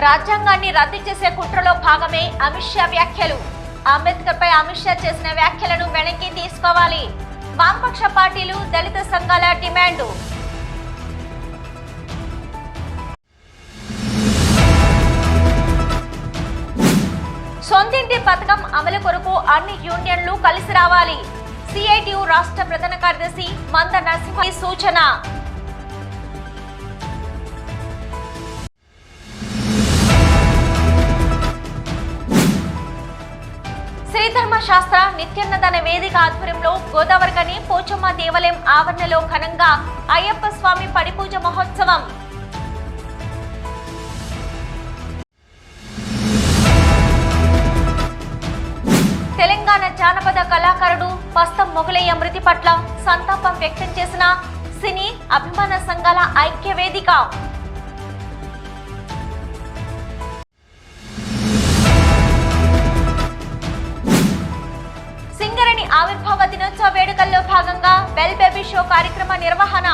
రాజ్యాంగాన్ని రద్దు చేసే కుట్రలో భాగమే అమిత్ షా వ్యాఖ్యలు. అంబేద్కర్ పై అమిత్ షా చేసిన వ్యాఖ్యలను వెనక్కి తీసుకోవాలి. వామపక్ష పార్టీలు, దళిత సంఘాల డిమాండు. సొంతింటి పథకం అమలు కొరకు అన్ని యూనియన్లు కలిసి రావాలి. సిఐటియు రాష్ట్ర ప్రధాన కార్యదర్శి మంద నరసింహ సూచన. శ్రీధర్మ శాస్త్ర నిత్యాన్నదాన వేదిక ఆధ్వర్యంలో గోదావరికని పోచమ్మ దేవాలయం ఆవరణలో ఘనంగా అయ్యప్ప స్వామి పడిపూజ మహోత్సవం. తెలంగాణ జానపద కళాకారుడు పస్తం మొగలయ్య మృతి పట్ల సంతాపం వ్యక్తం చేసిన సినీ అభిమాన సంఘాల ఐక్య వేదిక. సింగరేణి ఆవిర్భావ దినోత్సవ వేడుకల్లో భాగంగా బెల్ బేబీ షో కార్యక్రమ నిర్వహణ.